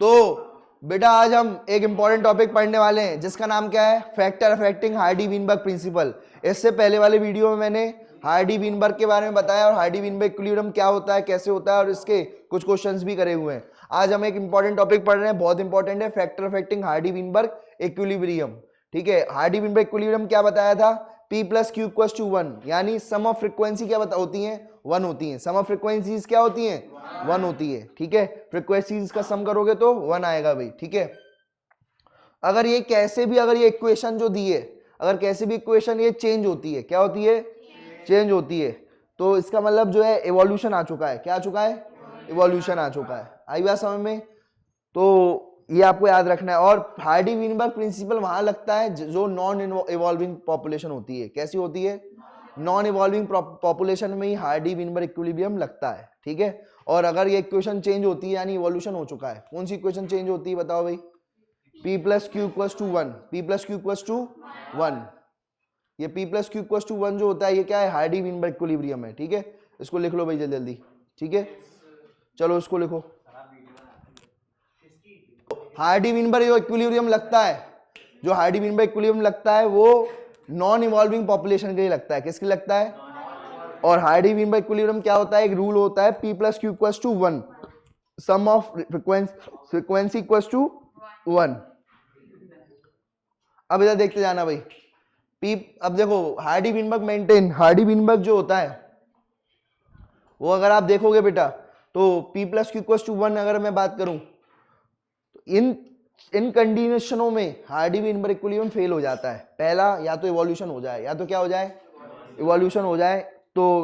तो बेटा आज हम एक इंपॉर्टेंट टॉपिक पढ़ने वाले हैं जिसका नाम क्या है, फैक्टर अफेक्टिंग हार्डी-वीनबर्ग प्रिंसिपल। इससे पहले वाले वीडियो में मैंने हार्डी-वीनबर्ग के बारे में बताया और हार्डी-वीनबर्ग इक्विलिब्रियम क्या होता है, कैसे होता है, और इसके कुछ क्वेश्चंस भी करे हुए हैं। आज हम एक इंपॉर्टेंट टॉपिक पढ़ रहे हैं, बहुत इंपॉर्टेंट है, फैक्टर अफेक्टिंग हार्डी-वीनबर्ग इक्विलिब्रियम। ठीक है, हार्डी-वीनबर्ग इक्विलिब्रियम क्या बताया था, P plus Q equals to 1, यानी सम ऑफ फ्रीक्वेंसी क्या होती है, 1 होती है। सम ऑफ फ्रीक्वेंसीज क्या होती है, 1 होती है। ठीक है, फ्रीक्वेंसीज का सम करोगे तो 1 आएगा भाई। ठीक है, अगर ये कैसे भी, अगर ये इक्वेशन जो दी है, अगर कैसे भी इक्वेशन ये चेंज होती है, क्या होती है, चेंज होती है, तो इसका मतलब जो है इवोल्यूशन आ चुका है। क्या आ चुका है, इवोल्यूशन आ चुका है। आई बात समझ में? तो ये आपको याद रखना है। और हार्डी-वीनबर्ग प्रिंसिपल वहां लगता है जो नॉन इवॉल्विंग पॉपुलेशन होती है। कैसी होती है, नॉन इवॉल्विंग पॉपुलेशन में ही हार्डी-वीनबर्ग इक्विलिब्रियम लगता है। ठीक है, और अगर ये इक्वेशन चेंज होती है यानी इवोल्यूशन हो चुका है। कौन सी इक्वेशन चेंज होती है बताओ भाई, P plus Q equals to 1, P plus Q equals to 1। ये P plus Q equals to 1 जो होता है ये क्या है, हार्डी-वीनबर्ग इक्विलिब्रियम है। ठीक है, इसको लिख लो भाई जल्दी जल्दी। ठीक है, चलो इसको लिखो। हार्डी-वीनबर्ग जो इक्विलिब्रियम लगता है, जो हार्डी-वीनबर्ग इक्विलिब्रियम लगता है वो नॉन इवॉल्विंग पॉपुलेशन के लिए लगता है। किसके लिए लगता है, और हार्डी-वीनबर्ग इक्विलिब्रियम क्या होता है, एक रूल होता है P plus Q equals to 1, sum of frequency equals to 1। अब इधर देखते जाना भाई, P, अब देखो हार्डी-वीनबर्ग मेंटेन, हार्डी-वीनबर्ग जो होता है वो अगर आप देखोगे बेटा तो P plus Q equals to 1 अगर मैं बात करूं तो इन कंडीशनों में हार्डी-वीनबर्ग इक्विलिब्रियम फेल हो जाता है। पहला, या तो इवोल्यूशन हो जाए, या तो क्या हो जाए, इवोल्यूशन हो जाए, तो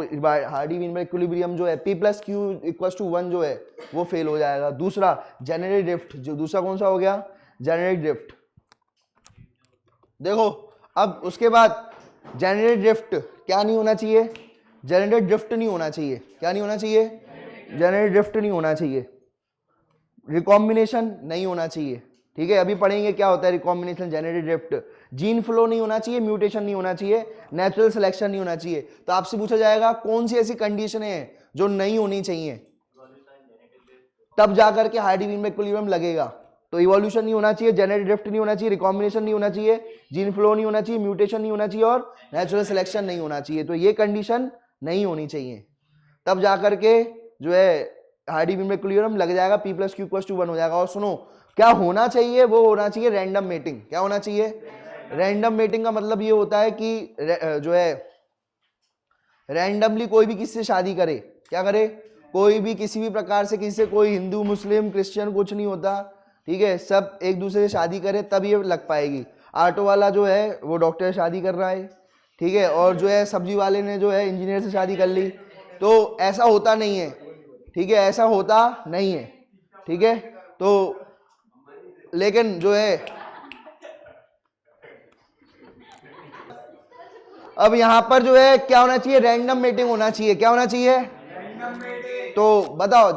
हार्डी-वीनबर्ग इक्विलिब्रियम जो है P plus Q equals to 1 जो है वो फेल हो जाएगा। दूसरा जेनेरिक ड्रिफ्ट, जो दूसरा कौन सा हो गया, जेनेरिक ड्रिफ्ट। देखो अब उसके बाद जेनेरिक ड्रिफ्ट क्या नहीं होना चाहिए, जेनेरिक ड्रिफ्ट नहीं होना चाहिए। क्या नहीं होना चाहिए, जेनेरिक ड्रिफ्ट नहीं होना चाहिए। रिकॉम्बिनेशन नहीं होना चाहिए। ठीक है, अभी पढ़ेंगे क्या होता है recombination, generic drift. Gene flow नहीं होना चाहिए, म्यूटेशन नहीं होना चाहिए, नेचुरल सिलेक्शन नहीं होना चाहिए। तो आपसे पूछा जाएगा कौन सी ऐसी कंडीशन है जो नहीं होनी चाहिए, तब जाकर के हार्डी-वीनबर्ग इक्विलिब्रियम लगेगा। तो इवोल्यूशन नहीं होना चाहिए, जेनेरिक ड्रिफ्ट नहीं होना चाहिए, रिकॉम्बिनेशन नहीं होना चाहिए, जीन फ्लो नहीं होना चाहिए, म्यूटेशन नहीं होना चाहिए, और नेचुरल सिलेक्शन नहीं होना चाहिए। तो ये कंडीशन नहीं होनी चाहिए, तब जाकर के जो है हार्डी-वीनबर्ग इक्विलिब्रियम लग जाएगा, P plus Q equals to 1 हो जाएगा। और सुनो क्या होना चाहिए, वो होना चाहिए रैंडम मेटिंग। क्या होना चाहिए, रैंडम मेटिंग का मतलब ये होता है कि जो है रैंडमली कोई भी किसी से शादी करे। क्या करे, कोई भी किसी भी प्रकार से किसी से, कोई हिंदू मुस्लिम क्रिश्चियन कुछ नहीं होता। ठीक है, सब एक दूसरे से शादी करे तब ये लग पाएगी। ऑटो वाला जो है वो डॉक्टर से शादी कर रहा है, ठीक है, और जो है सब्जी वाले ने जो है इंजीनियर से शादी कर ली, तो ऐसा होता नहीं है। ठीक है, ऐसा होता नहीं है। ठीक है, तो लेकिन जो है अब यहां पर जो है क्या होना चाहिए, रैंडम मेटिंग होना चाहिए। क्या होना चाहिए, तो बताओ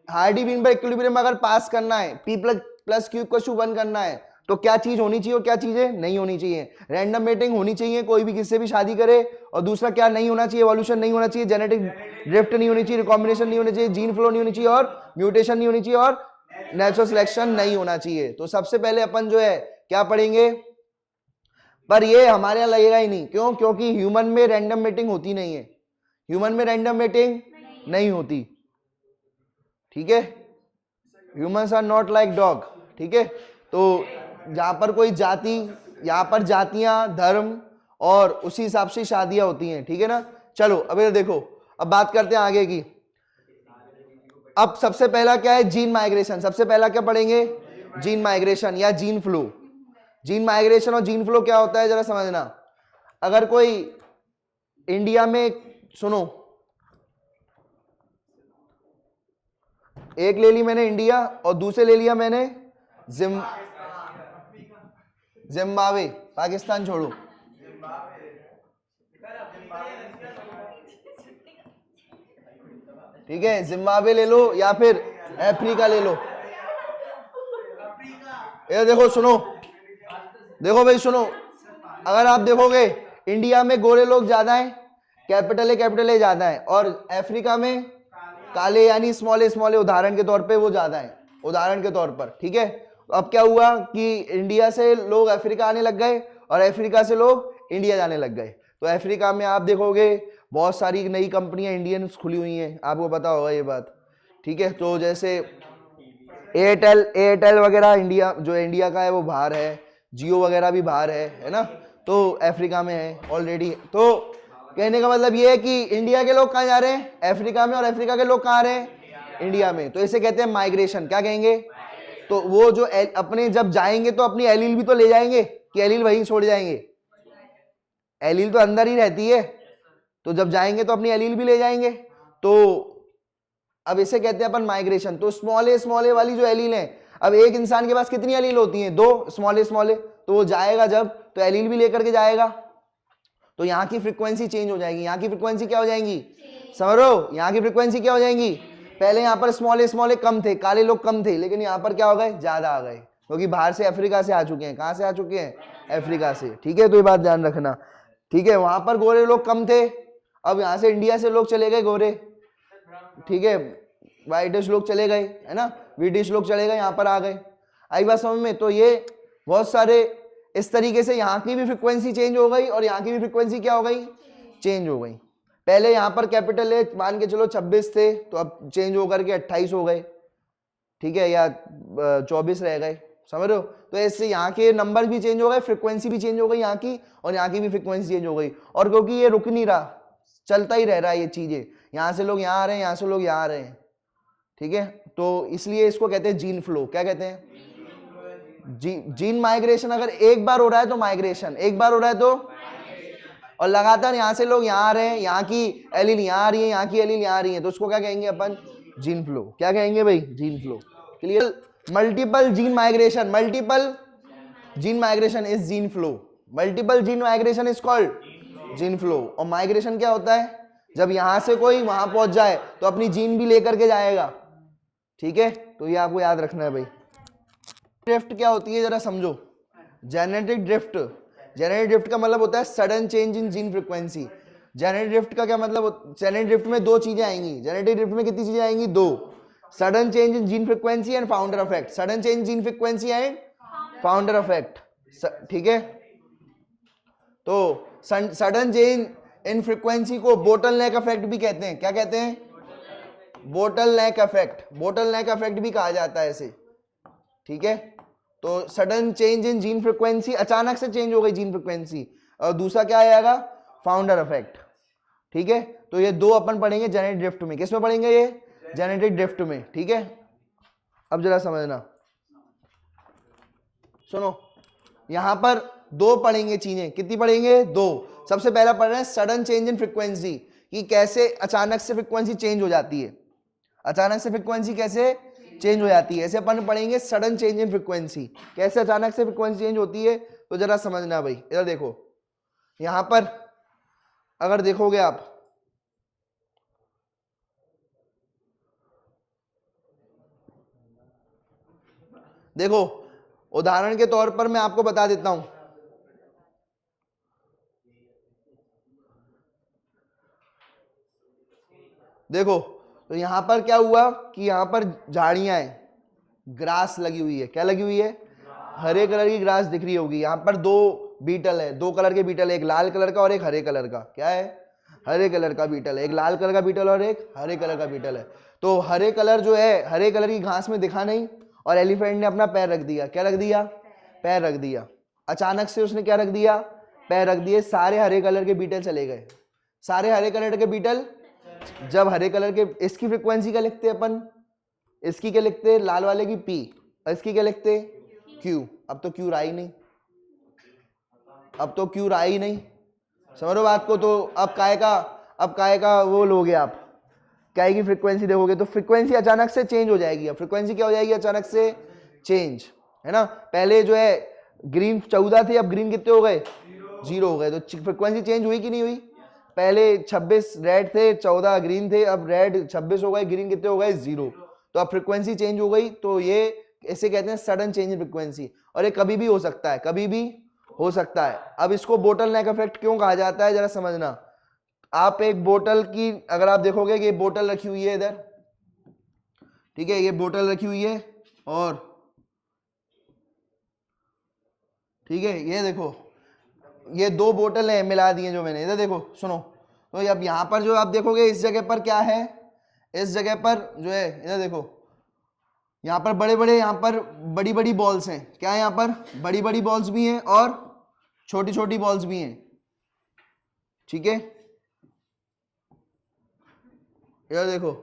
हार्डी-वीनबर्ग इक्विलिब्रियम अगर पास करना है, P plus Q equals to 1 करना है, तो क्या चीज होनी चाहिए और क्या चीजें नहीं होनी चाहिए, रैंडम मेटिंग होनी चाहिए, कोई भी किससे भी शादी करे, और दूसरा क्या नहीं होना चाहिए, इवोल्यूशन नहीं होना चाहिए, जेनेटिक ड्रिफ्ट नहीं होनी चाहिए, रिकॉम्बिनेशन नहीं होनी चाहिए, जीन फ्लो नहीं होनी चाहिए, और म्यूटेशन नहीं होनी चाहिए, और नेचुरल सिलेक्शन नहीं होना चाहिए। तो सबसे पहले अपन जो है क्या पढ़ेंगे, पर ये हमारे यहाँ लगेगा ही नहीं। क्यों, क्योंकि ह्यूमन में रैंडम मेटिंग होती नहीं है, ह्यूमन में रैंडम मेटिंग नहीं होती। ठीक है, humans are not like dog. ठीक है, तो जहां पर कोई जाति, यहाँ पर जातियां, धर्म और उसी हिसाब से शादियां होती हैं। ठीक है ना, चलो अब ये देखो, अब बात करते हैं आगे की। अब सबसे पहला क्या है, जीन माइग्रेशन। सबसे पहला क्या पढ़ेंगे, जीन माइग्रेशन या जीन फ्लो। जीन माइग्रेशन और जीन फ्लो क्या होता है जरा समझना। अगर कोई इंडिया में, सुनो, एक ले ली मैंने इंडिया और दूसरे ले लिया मैंने जिम्बाब्वे, पाकिस्तान छोड़ो, ठीक है, जिम्बाब्वे ले लो या फिर अफ्रीका ले लो। ये देखो, सुनो, देखो भाई सुनो, अगर आप देखोगे इंडिया में गोरे लोग ज्यादा हैं, कैपिटल ए ज्यादा है, और अफ्रीका में काले यानी स्मॉल स्मॉल उदाहरण के तौर पे वो ज्यादा है। उदाहरण के तौर पर, ठीक है। तो अब क्या हुआ कि इंडिया से लोग अफ्रीका आने लग गए और अफ्रीका से लोग इंडिया जाने लग गए। तो अफ्रीका में आप देखोगे बहुत सारी नई कंपनियां इंडियन खुली हुई हैं, आपको पता होगा ये बात, ठीक है। तो जैसे एयरटेल वगैरह इंडिया, जो इंडिया का है वो बाहर है, जियो वगैरह भी बाहर है ना, तो अफ्रीका में है ऑलरेडी। तो कहने का मतलब ये है कि इंडिया के लोग कहाँ जा रहे हैं, अफ्रीका में, और अफ्रीका के लोग कहाँ आ रहे हैं, इंडिया में। तो इसे कहते हैं माइग्रेशन। क्या कहेंगे, तो वो जो अपने जब जाएंगे तो अपनी एलील भी तो ले जाएंगे कि एलील वहीं छोड़ जाएंगे, एलील तो अंदर ही रहती है, तो जब जाएंगे तो अपनी एलील भी ले जाएंगे। तो अब इसे कहते हैं अपन माइग्रेशन। तो स्मॉल ए वाली जो एलील है, अब एक इंसान के पास कितनी एलील होती हैं, 2 स्मॉल ए, तो वो जाएगा जब तो एलील भी लेकर के जाएगा, तो यहाँ की फ्रीक्वेंसी चेंज हो जाएगी। यहाँ की फ्रीक्वेंसी क्या हो जाएंगी, समझ लो, यहाँ की फ्रीक्वेंसी क्या हो जाएंगी। पहले यहाँ पर स्मॉल ए कम थे, काले लोग कम थे, लेकिन यहाँ पर क्या हो गए, ज्यादा आ गए, क्योंकि बाहर से अफ्रीका से आ चुके हैं। कहाँ से आ चुके हैं, अफ्रीका से, ठीक है। तो ये बात ध्यान रखना, ठीक है। वहां पर गोरे लोग कम थे, अब यहाँ से इंडिया से लोग चले गए गोरे, ठीक है, वाइटिश लोग चले गए, है ना, ब्रिटिश लोग चले गए, यहाँ पर आ गए। आई बात समझ में। तो ये बहुत सारे इस तरीके से यहाँ की भी फ्रीक्वेंसी चेंज हो गई और यहाँ की भी फ्रीक्वेंसी क्या हो गई, चेंज हो गई। पहले यहाँ पर कैपिटल ए मान के चलो 26 थे, तो अब चेंज होकर के 28 हो गए, ठीक है, या 24 रह गए, समझ रहे हो। तो ऐसे यहाँ के नंबर भी चेंज हो गए, फ्रीक्वेंसी भी चेंज हो गई यहाँ की, और यहाँ की भी फ्रीक्वेंसी चेंज हो गई। और क्योंकि ये रुक नहीं रहा, चलता ही रह रहा है ये चीजें, यहाँ से लोग यहाँ आ रहे हैं, यहाँ से लोग यहाँ आ रहे हैं, ठीक है। तो इसलिए इसको कहते हैं जीन फ्लो। क्या कहते हैं, जीन माइग्रेशन। अगर एक बार हो रहा है तो माइग्रेशन, एक बार हो रहा है तो, और लगातार यहाँ से लोग यहाँ आ रहे हैं, यहाँ की एलील यहाँ आ रही है, यहाँ की एलील यहाँ आ रही है, तो उसको क्या कहेंगे अपन, जीन फ्लो। क्या कहेंगे भाई, gene flow. Clear. Multiple gene migration, multiple gene migration is gene flow, multiple gene migration is called gene flow. और माइग्रेशन क्या होता है, जब यहां से कोई वहां पहुंच जाए तो अपनी जीन भी लेकर के जाएगा, ठीक है। तो ये आपको याद रखना है भाई। ड्रिफ्ट क्या होती है जरा समझो, जेनेटिक ड्रिफ्ट। जेनेटिक ड्रिफ्ट का मतलब होता है sudden change in gene frequency. Genetic drift का क्या मतलब, जेनेटिक ड्रिफ्ट में 2 चीजें आएंगी, जेनेटिक ड्रिफ्ट में कितनी चीजें आएंगी, 2, sudden change in gene frequency and founder effect, sudden change gene frequency and founder effect, ठीक है। तो सडन चेंज इन फ्रीक्वेंसी को बोटल नेक इफेक्ट भी कहते हैं। क्या कहते हैं, बोटल नेक इफेक्ट, बोटल नेक इफेक्ट भी कहा जाता है इसे, ठीक है। तो sudden change in gene frequency, अचानक से चेंज हो गई जीन फ्रीक्वेंसी। और दूसरा क्या आएगा, फाउंडर इफेक्ट, ठीक है। तो ये 2 अपन पढ़ेंगे जेनेटिक ड्रिफ्ट में। किसमें पढ़ेंगे, ये जेनेटिक ड्रिफ्ट में, ठीक है। अब जरा समझना, सुनो, यहां पर 2 पढ़ेंगे चीजें। कितनी पढ़ेंगे, 2। सबसे पहला पढ़ रहे हैं सडन चेंज इन फ्रीक्वेंसी, कि कैसे अचानक से फ्रीक्वेंसी चेंज हो जाती है, अचानक से फ्रीक्वेंसी कैसे चेंज हो जाती है, ऐसे अपन पढ़ेंगे सडन चेंज इन फ्रीक्वेंसी, कैसे अचानक से फ्रीक्वेंसी चेंज होती है। तो जरा समझना भाई, इधर देखो, यहां पर अगर देखोगे आप, देखो उदाहरण के तौर पर मैं आपको बता देता हूं, देखो तो यहां पर क्या हुआ कि यहां पर झाड़ियां हैं, ग्रास लगी हुई है। क्या लगी हुई है, हरे कलर की ग्रास दिख रही होगी। यहां पर 2 बीटल है, 2 कलर के बीटल है, एक लाल कलर का और एक हरे कलर का। क्या है, हरे कलर का बीटल है, एक लाल कलर का बीटल और एक हरे कलर का बीटल है। तो हरे कलर जो है, हरे कलर की घास में दिखा नहीं, और एलिफेंट ने अपना पैर रख दिया। क्या रख दिया, पैर रख दिया। अचानक से उसने क्या रख दिया, पैर रख दिए, सारे हरे कलर के बीटल चले गए, सारे हरे कलर के बीटल। जब हरे कलर के, इसकी फ्रीक्वेंसी क्या लिखते हैं अपन, इसकी क्या लिखते हैं, लाल वाले की P, और इसकी क्या लिखते हैं, Q। अब तो Q रहा ही नहीं, अब तो Q रहा ही नहीं, समझो बात को। तो अब काय का वो लोगे आप, काय की फ्रीक्वेंसी देखोगे तो फ्रीक्वेंसी अचानक से चेंज हो जाएगी। अब फ्रीक्वेंसी क्या हो जाएगी, अचानक से चेंज, है ना। पहले जो है ग्रीन 14 थे, अब ग्रीन कितने हो गए, 0 हो गए। तो फ्रीक्वेंसी चेंज हुई कि नहीं हुई, पहले 26 रेड थे, 14 ग्रीन थे, अब रेड 26 हो गए, ग्रीन कितने हो गए, 0। तो अब फ्रीक्वेंसी चेंज हो गई। तो ये ऐसे कहते हैं सडन चेंज इन फ्रीक्वेंसी, और ये कभी भी हो सकता है, कभी भी हो सकता है। अब इसको बोटल नेक इफेक्ट क्यों कहा जाता है, जरा समझना। आप एक बोतल की, अगर आप देखोगे कि ये बोतल रखी हुई है इधर, ठीक है, ये बोतल रखी हुई है, और ठीक है, ये देखो ये दो बोतल है मिला दिए जो मैंने, इधर देखो सुनो। तो अब यहाँ पर जो आप देखोगे इस जगह पर क्या है, इस जगह पर जो है इधर देखो, यहाँ पर बड़े बड़े, यहाँ पर बड़ी बड़ी बॉल्स हैं। क्या है यहाँ पर, बड़ी बड़ी बॉल्स भी हैं और छोटी छोटी बॉल्स भी हैं। ठीक है, इधर देखो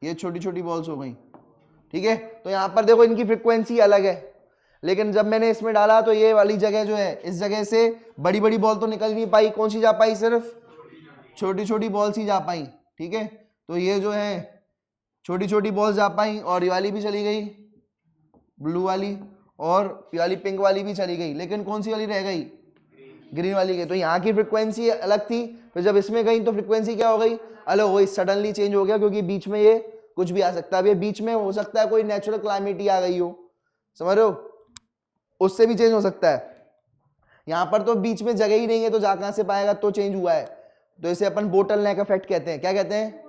ये छोटी छोटी बॉल्स हो गई। ठीक है, तो यहाँ पर देखो इनकी फ्रीक्वेंसी अलग है, लेकिन जब मैंने इसमें डाला तो ये वाली जगह जो है, इस जगह से बड़ी बड़ी बॉल तो निकल नहीं पाई। कौन सी जा पाई, सिर्फ छोटी छोटी बॉल्स ही जा पाई। ठीक है, तो ये जो है छोटी छोटी बॉल्स जा पाई, और ये वाली भी चली गई ब्लू वाली, और ये वाली पिंक वाली भी चली गई, लेकिन कौन सी वाली रह गई, ग्रीन वाली गई। तो यहाँ की फ्रीक्वेंसी अलग थी, फिर जब इसमें गई तो फ्रीक्वेंसी क्या हो गई, अलग हो गई, सडनली चेंज हो गया, क्योंकि बीच में ये कुछ भी आ सकता है। अब ये बीच में हो सकता है कोई नेचुरल क्लाइमेट ही आ गई हो, समझ रहे हो, उससे भी चेंज हो सकता है। यहाँ पर तो बीच में जगह ही नहीं है, तो जा कहां से पाएगा, तो चेंज हुआ है। तो इसे अपन बोटल नेक इफेक्ट कहते हैं। क्या कहते हैं,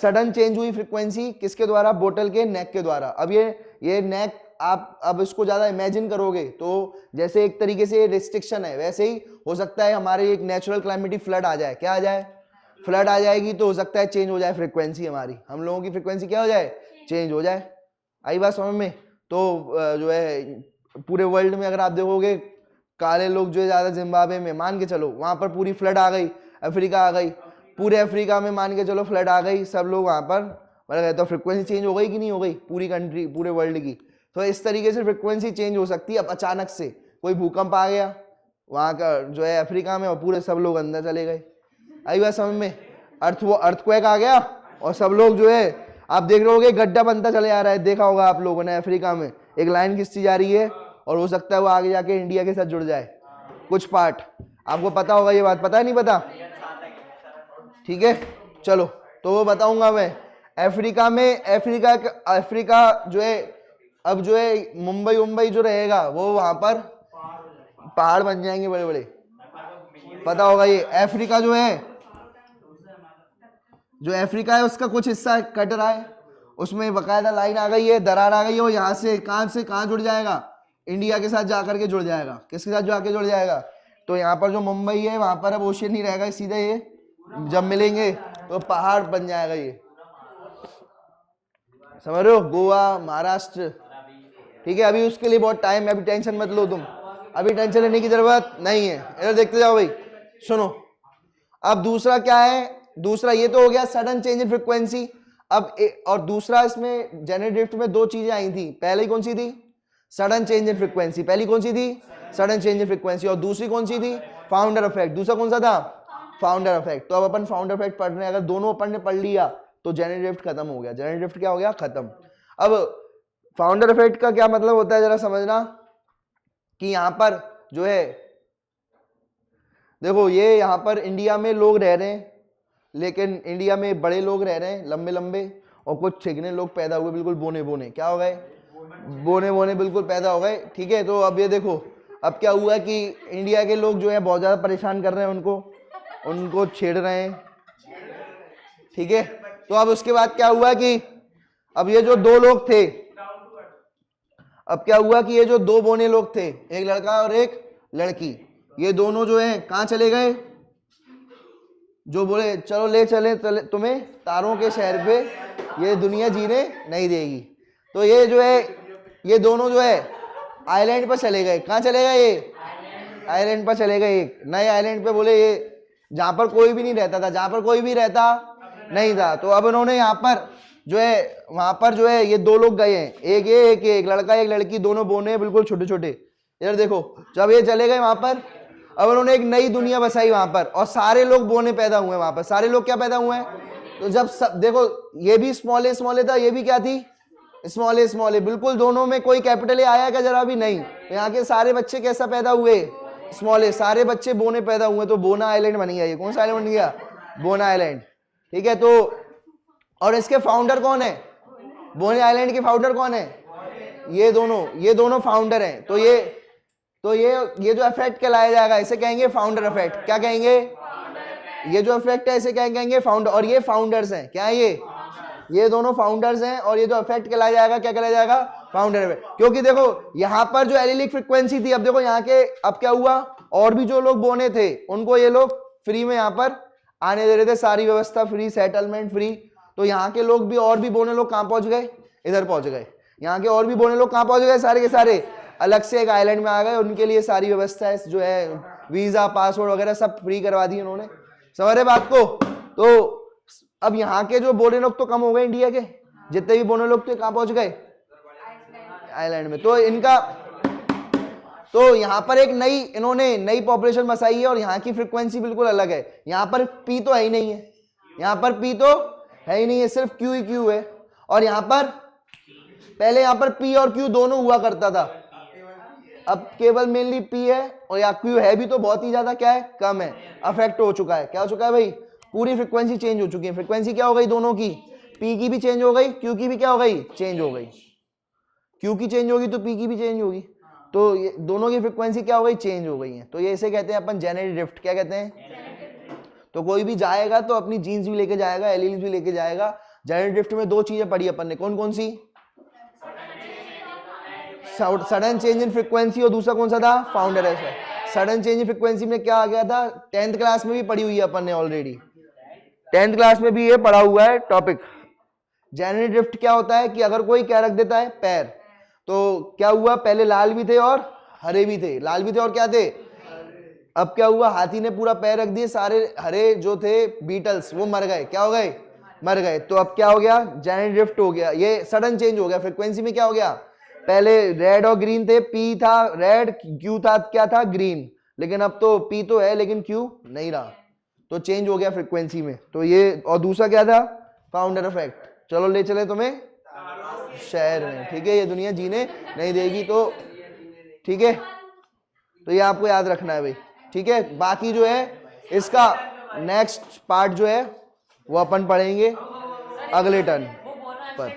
सडन चेंज हुई फ्रीक्वेंसी, किसके द्वारा, बोटल के नेक के द्वारा। अब ये नेक आप अब इसको ज्यादा इमेजिन करोगे तो जैसे एक तरीके से रिस्ट्रिक्शन है, वैसे ही हो सकता है हमारे एक नेचुरल क्लाइमेटिक फ्लड आ जाए। क्या आ जाए, फ्लड आ जाएगी, तो हो सकता है चेंज हो जाए फ्रीक्वेंसी हमारी, हम लोगों की फ्रीक्वेंसी क्या हो जाए, चेंज हो जाए। आई बात समझ में। तो जो है पूरे वर्ल्ड में अगर आप देखोगे काले लोग जो है ज्यादा, जिम्बाब्वे में मान के चलो वहां पर पूरी फ्लड आ गई, अफ्रीका आ गई, पूरे अफ्रीका में मान के चलो फ्लड आ गई, सब लोग वहां पर मर गए, तो फ्रीक्वेंसी चेंज हो गई कि नहीं हो गई, पूरी कंट्री पूरे वर्ल्ड की। तो इस तरीके से फ्रीक्वेंसी चेंज हो सकती है। अब अचानक से कोई भूकंप आ गया वहां का जो है अफ्रीका में, और पूरे सब लोग अंदर चले गए। आई बात समझ में, अर्थक्वेक आ गया और सब लोग जो है, आप देख रहे होगे गड्ढा बनता चले आ रहा है, देखा होगा आप लोगों ने, अफ्रीका में एक लाइन खिंचती जा रही है, और हो सकता है वो आगे जाके इंडिया के साथ जुड़ जाए कुछ पार्ट, आपको पता होगा ये बात, पता है नहीं पता, ठीक है चलो, तो वो बताऊंगा मैं। अफ्रीका में, अफ्रीका जो है, अब जो है मुंबई जो रहेगा वो वहां पर पहाड़ बन जाएंगे बड़े बड़े, पता होगा ये। अफ्रीका जो है, जो अफ्रीका है उसका कुछ हिस्सा कट रहा है, उसमें बकायदा लाइन आ गई है, दरार आ गई है, और यहाँ से कहाँ जुड़ जाएगा, इंडिया के साथ जाकर के जुड़ जाएगा। किसके साथ जाके जुड़ जाएगा, तो यहाँ पर जो मुंबई है वहां पर अब ओशियन नहीं रहेगा, सीधे ये जब मिलेंगे तो पहाड़ बन जाएगा ये, समझ रहे हो, गोवा, महाराष्ट्र। ठीक है, अभी उसके लिए बहुत टाइम है, अभी टेंशन मत लो तुम, अभी टेंशन लेने की जरूरत नहीं है। इधर देखते जाओ भाई, सुनो। अब दूसरा क्या है, दूसरा ये तो हो गया सडन चेंज इन फ्रीक्वेंसी। अब और दूसरा इसमें जेनेरेट ड्रिफ्ट में दो चीजें आई थी, पहले कौन सी थी, सडन चेंज इन फ्रीक्वेंसी, पहली कौन सी थी, सडन चेंज इन फ्रीक्वेंसी, और दूसरी कौन सी थी, फाउंडर इफेक्ट। दूसरा कौन सा था, फाउंडर इफेक्ट। तो अब अपन फाउंडर इफेक्ट पढ़ रहे हैं, अगर दोनों अपन ने पढ़ लिया तो जेनेरेट ड्रिफ्ट खत्म हो गया। जेनेरेट ड्रिफ्ट क्या हो गया, खत्म। अब फाउंडर इफेक्ट का क्या मतलब होता है, जरा समझना कि यहां पर जो है देखो, ये यहां पर इंडिया में लोग रह रहे हैं, लेकिन इंडिया में बड़े लोग रह रहे हैं लंबे लंबे, और कुछ चिकने लोग पैदा हुए बिल्कुल बोने बोने, क्या हो गए, बोने बोने बिल्कुल पैदा हो गए। ठीक है, तो अब ये देखो, अब क्या हुआ कि इंडिया के लोग जो है बहुत ज्यादा परेशान कर रहे हैं उनको छेड़ रहे हैं। ठीक है, तो अब उसके बाद क्या हुआ कि अब ये जो दो लोग थे, अब क्या हुआ कि ये जो दो बोने लोग थे, एक लड़का और एक लड़की, ये दोनों जो है कहाँ चले गए, जो बोले चलो ले चले तुम्हें तारों के शहर पे, ये दुनिया जीने नहीं देगी। तो ये जो है, ये दोनों जो है आइलैंड पर चले गए। कहाँ चले गए, ये आइलैंड पर चले गए, एक नए आइलैंड पे, बोले ये जहां पर कोई भी नहीं रहता था, जहां पर कोई भी रहता नहीं था। तो अब उन्होंने यहाँ पर जो है, वहां पर जो है ये दो लोग गए हैं, एक लड़का एक लड़की, दोनों बोने बिल्कुल छोटे छोटे। इधर देखो, जब ये चले गए वहां पर, अब उन्होंने एक नई दुनिया बसाई वहां पर, और सारे लोग बोने पैदा हुए वहां पर। सारे लोग क्या पैदा हुए हैं, तो जब देखो ये भी स्मॉल था, ये भी क्या थी, स्मॉल ए, बिल्कुल दोनों में कोई कैपिटल ए आया क्या, जरा भी नहीं। तो यहाँ के सारे बच्चे कैसा पैदा हुए, स्मॉल ए, सारे बच्चे बोने पैदा हुए, तो बोना आइलैंड बन गया। ये कौन सा आइलैंड बन गया, बोना आइलैंड। ठीक है, तो और इसके फाउंडर कौन है, बोने आइलैंड के फाउंडर कौन है, ये दोनों फाउंडर हैं। तो ये जो इफेक्ट कहलाया जाएगा, इसे कहेंगे फाउंडर इफेक्ट। क्या कहेंगे, ये जो इफेक्ट है इसे क्या कहेंगे, फाउंडर। और ये फाउंडर्स हैं, क्या है ये दोनों फाउंडर्स हैं और ये जो इफेक्ट कहलाया जाएगा क्या कहलाया जाएगा, फाउंडर इफेक्ट। क्योंकि देखो यहाँ पर जो एलिलिक फ्रीक्वेंसी थी, अब देखो यहाँ के अब क्या हुआ, और भी जो लोग बोने थे उनको ये लोग फ्री में यहाँ पर आने दे रहे थे, सारी व्यवस्था फ्री, सेटलमेंट फ्री। तो यहाँ के लोग भी और भी बोने लोग कहाँ पहुंच गए, इधर पहुंच गए। यहाँ के और भी बोने लोग कहाँ पहुंच गए, सारे के सारे अलग से एक आइलैंड में आ गए। उनके लिए सारी व्यवस्था जो है, वीजा पासवर्ड वगैरह सब फ्री करवा दी उन्होंने। समझ रहे बात को। तो अब यहाँ के जो बोने लोग तो कम हो गए, इंडिया के जितने भी बोने लोग थे कहाँ पहुंच गए, आइलैंड में। तो इनका तो यहाँ पर एक नई इन्होंने नई पॉपुलेशन बसाई है और यहाँ की फ्रीक्वेंसी बिल्कुल अलग है। यहाँ पर पी तो है ही नहीं है, यहाँ पर पी तो है ही नहीं है, सिर्फ क्यू ही क्यू है। और यहाँ पर पहले यहाँ पर पी और क्यू दोनों हुआ करता था, अब केवल मेनली पी है, और या क्यू है भी तो बहुत ही ज्यादा क्या है, कम है, अफेक्ट हो चुका है। क्या हो चुका है भाई, पूरी फ्रीक्वेंसी चेंज हो चुकी है। फ्रीक्वेंसी क्या हो गई दोनों की, पी की भी चेंज हो गई, क्यू की भी क्या हो गई, चेंज हो गई। क्यू की चेंज होगी तो पी की भी चेंज होगी, तो ये दोनों की फ्रीक्वेंसी क्या हो गई, चेंज हो गई है। तो ये इसे कहते हैं अपन जेनेटिक ड्रिफ्ट। क्या कहते हैं। तो कोई भी जाएगा तो अपनी जीन्स भी लेके जाएगा, एलील्स भी लेके जाएगा। जेनेटिक ड्रिफ्ट में दो चीजें पढ़ी अपन ने, कौन कौन सी, सडन चेंज इन फ्रीक्वेंसी और दूसरा कौन सा था, founder effect. Sudden change in frequency में क्या आ गया था, 10th क्लास में भी पढ़ी हुई है अपन ने ऑलरेडी, 10th क्लास में भी ये पढ़ा हुआ है टॉपिक। जेनेटिक ड्रिफ्ट क्या होता है कि अगर कोई क्या रख देता है, पैर, तो क्या हुआ, पहले लाल भी थे और हरे भी थे, लाल भी थे और क्या थे, अब क्या हुआ, हाथी ने पूरा पैर रख दिए, सारे हरे जो थे बीटल्स वो मर गए, क्या हो गए, मर गए। तो अब क्या हो गया, जेनेटिक ड्रिफ्ट हो गया, ये सडन चेंज हो गया फ्रीक्वेंसी में। क्या हो गया, पहले रेड और ग्रीन थे, पी था रेड, क्यू था क्या था, ग्रीन, लेकिन अब तो पी तो है लेकिन क्यू नहीं रहा, तो चेंज हो गया फ्रीक्वेंसी में। तो ये, और दूसरा क्या था, फाउंडर इफेक्ट। चलो ले चले तुम्हें शहर में, ठीक है, ये दुनिया जीने नहीं देगी, तो ठीक है, तो ये आपको याद रखना है भाई, ठीक है। बाकी जो है इसका नेक्स्ट पार्ट जो है वो अपन पढ़ेंगे अगले टर्न पर।